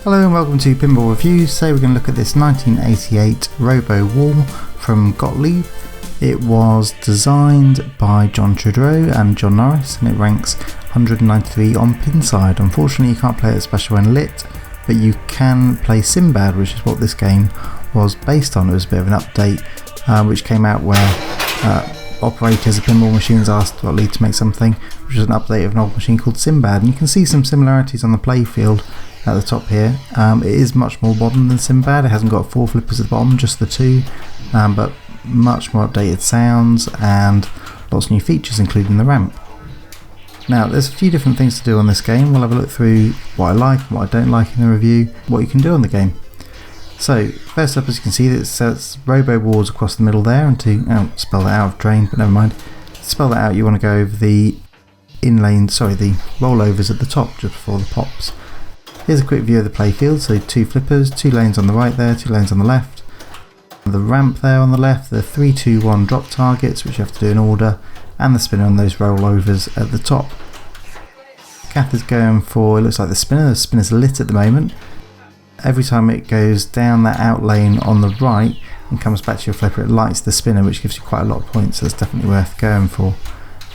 Hello and welcome to Pinball Reviews. Today we're going to look at this 1988 Robo War from Gottlieb. It was designed by Trudeau and John Norris and it ranks 193 on Pinside. Unfortunately you can't play it Special When Lit, but you can play Sinbad, which is what this game was based on. It was a bit of an update which came out where operators of pinball machines asked Gottlied to make something, which is an update of an old machine called Sinbad. And you can see some similarities on the Playfield at the top here. It is much more modern than Sinbad. It hasn't got 4 flippers at the bottom, just the 2, but much more updated sounds and lots of new features, including the ramp. Now there's a few different things to do on this game. We'll have a look through what I like and what I don't like in the review, what you can do on the game. So first up, as you can see, it says Robo Wars across the middle there, and to spell that out of drain, but never mind. To spell that out, you want to go over the the rollovers at the top just before the pops. Here's a quick view of the playfield. So 2 flippers, 2 lanes on the right there, 2 lanes on the left. The ramp there on the left, the 3, 2, 1 drop targets, which you have to do in order, and the spinner on those rollovers at the top. Kath is going for, it looks like the spinner's lit at the moment. Every time it goes down that out lane on the right and comes back to your flipper, it lights the spinner, which gives you quite a lot of points, so it's definitely worth going for.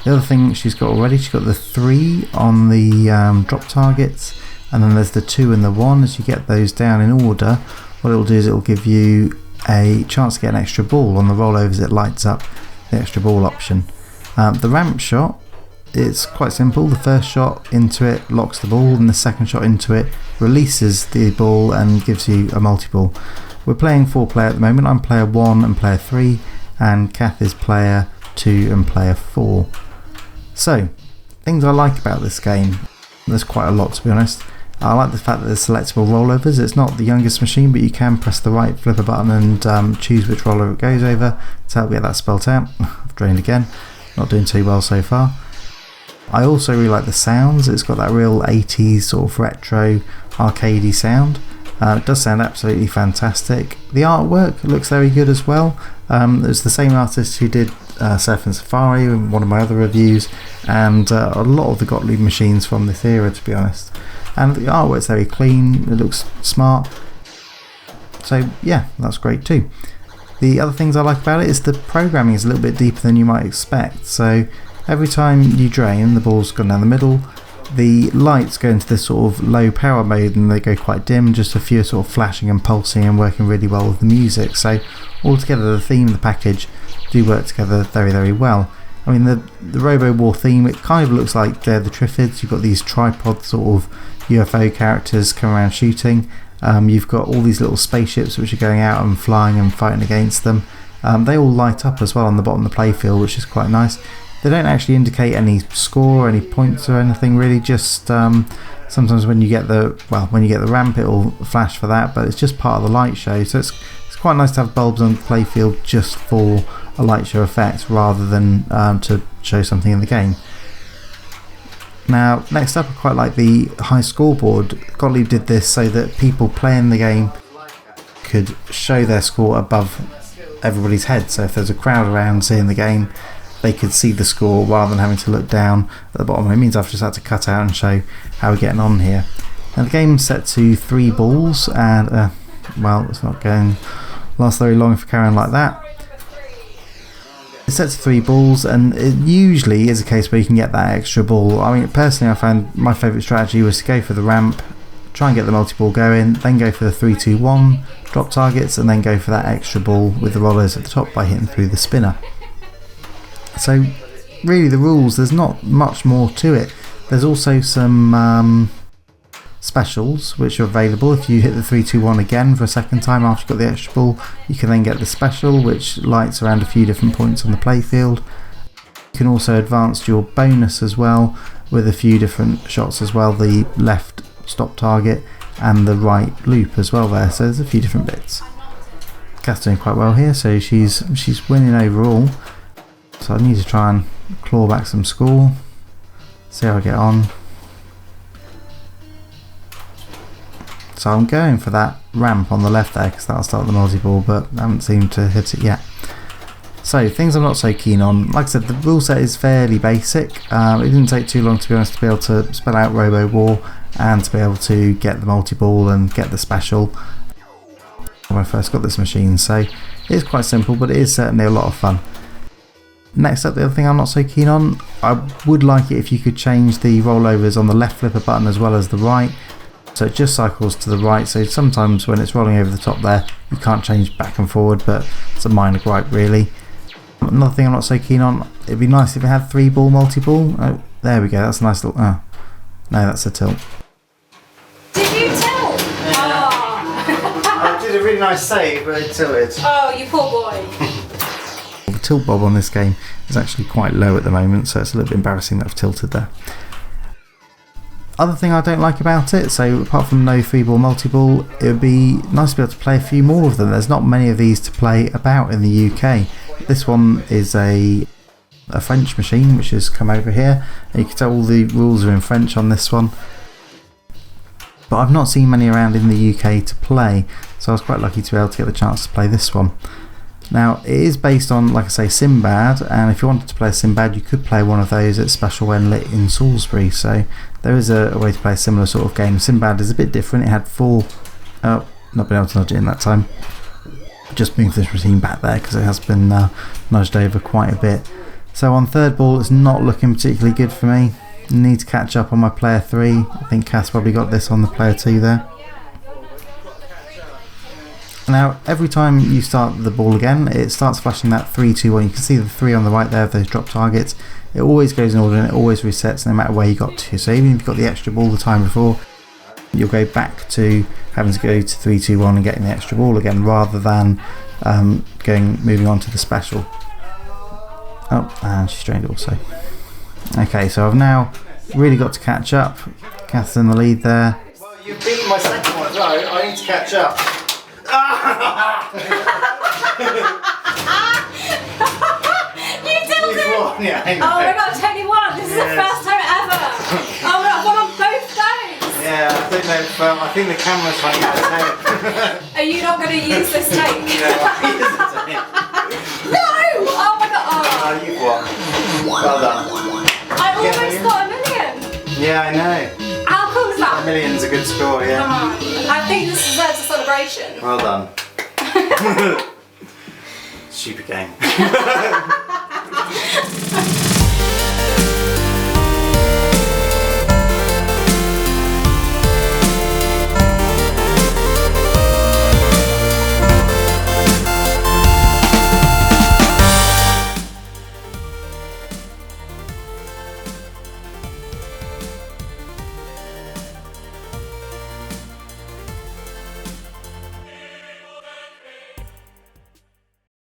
The other thing she's got already, she's got the 3 on the drop targets, and then there's the 2 and the 1. As you get those down in order, what it'll do is it'll give you a chance to get an extra ball. On the rollovers it lights up the extra ball option. The ramp shot, it's quite simple. The first shot into it locks the ball, and the second shot into it releases the ball and gives you a multi-ball. We're playing 4-player at the moment. I'm player 1 and player 3, and Kath is player 2 and player 4. So, things I like about this game, there's quite a lot to be honest. I like the fact that there's selectable rollovers. It's not the youngest machine, but you can press the right flipper button and choose which rollover it goes over to help get that spelt out. I've drained again, not doing too well so far. I also really like the sounds. It's got that real 80s sort of retro arcadey sound. It does sound absolutely fantastic. The artwork looks very good as well. It's the same artist who did Surf and Safari in one of my other reviews, and a lot of the Gottlieb machines from this era, to be honest. And the artwork's very clean, it looks smart, so yeah, that's great too. The other things I like about it is the programming is a little bit deeper than you might expect. So every time you drain, the ball's gone down the middle, the lights go into this sort of low power mode and they go quite dim, just a few sort of flashing and pulsing and working really well with the music. So altogether the theme and the package do work together very, very well. I mean, the Robo War theme, it kind of looks like they're the Triffids. You've got these tripod sort of UFO characters come around shooting. You've got all these little spaceships which are going out and flying and fighting against them. They all light up as well on the bottom of the playfield, which is quite nice. They don't actually indicate any score or any points or anything really, just sometimes when you get the ramp it'll flash for that, but it's just part of the light show. So it's quite nice to have bulbs on the playfield just for a light show effect rather than to show something in the game. Now next up, I quite like the high scoreboard. Gottlieb did this so that people playing the game could show their score above everybody's head, so if there's a crowd around seeing the game they could see the score rather than having to look down at the bottom. It means I've just had to cut out and show how we're getting on here. Now the game's set to 3 balls and well, it's not going to last very long if we carry on like that. It's set to 3 balls, and it usually is a case where you can get that extra ball. I mean, personally I found my favourite strategy was to go for the ramp, try and get the multi-ball going, then go for the 3, 2, 1 drop targets, and then go for that extra ball with the rollers at the top by hitting through the spinner. So really the rules, there's not much more to it. There's also some specials which are available. If you hit the 3, 2, 1 again for a second time after you've got the extra ball, you can then get the special which lights around a few different points on the playfield. You can also advance your bonus as well with a few different shots as well, the left stop target and the right loop as well there, so there's a few different bits. Kath's doing quite well here, so she's winning overall. So I need to try and claw back some score, see how I get on. So I'm going for that ramp on the left there because that'll start the multi-ball, but I haven't seemed to hit it yet. So things I'm not so keen on. Like I said, the rule set is fairly basic. It didn't take too long, to be honest, to be able to spell out Robo War and to be able to get the multi-ball and get the special when I first got this machine. So it's quite simple, but it is certainly a lot of fun. Next up, the other thing I'm not so keen on, I would like it if you could change the rollovers on the left flipper button as well as the right, so it just cycles to the right. So sometimes when it's rolling over the top there, you can't change back and forward, but it's a minor gripe really. Another thing I'm not so keen on, it'd be nice if it had 3-ball multi-ball. Oh, there we go, that's a nice little, oh, no, that's a tilt. Did you tilt? Oh. I did a really nice save, but it tilted. Oh, you poor boy. The tilt bob on this game is actually quite low at the moment, so it's a little bit embarrassing that I've tilted there. Other thing I don't like about it, so apart from no 3-ball multi-ball, it would be nice to be able to play a few more of them. There's not many of these to play about in the UK. This one is a French machine which has come over here, and you can tell all the rules are in French on this one. But I've not seen many around in the UK to play, so I was quite lucky to be able to get the chance to play this one. Now it is based on, like I say, Sinbad, and if you wanted to play a Sinbad you could play one of those at Special When Lit in Salisbury, so there is a way to play a similar sort of game. Sinbad is a bit different. It had 4, oh, not been able to nudge it in that time. Just move this machine back there because it has been nudged over quite a bit. So on 3rd ball it's not looking particularly good for me. Need to catch up on my player 3. I think Cass probably got this on the player 2 there. Now every time you start the ball again, it starts flashing that 3, 2, 1. You can see the 3 on the right there of those drop targets. It always goes in order and it always resets no matter where you got to. So even if you've got the extra ball the time before, you'll go back to having to go to 3, 2, 1 and getting the extra ball again, rather than moving on to the special. Oh, and she strained it also. Okay, so I've now really got to catch up. Cath's in the lead there. Well, you've beaten my second one as well. I need to catch up. You tilted! Won. Yeah, I know. Oh my god, Tony won! This is the first time ever! Oh my god, I've won on both days! Yeah, I don't know if, I think the camera's running out of tape. Are you not going to use this tape? Yeah, I'll use the tape. No! Oh my god, Oh, you've won. Well done. I almost got a million! Yeah, I know. How cool is that? A million's a good score, Come yeah. on. I think this deserves a celebration. Well done. Stupid game.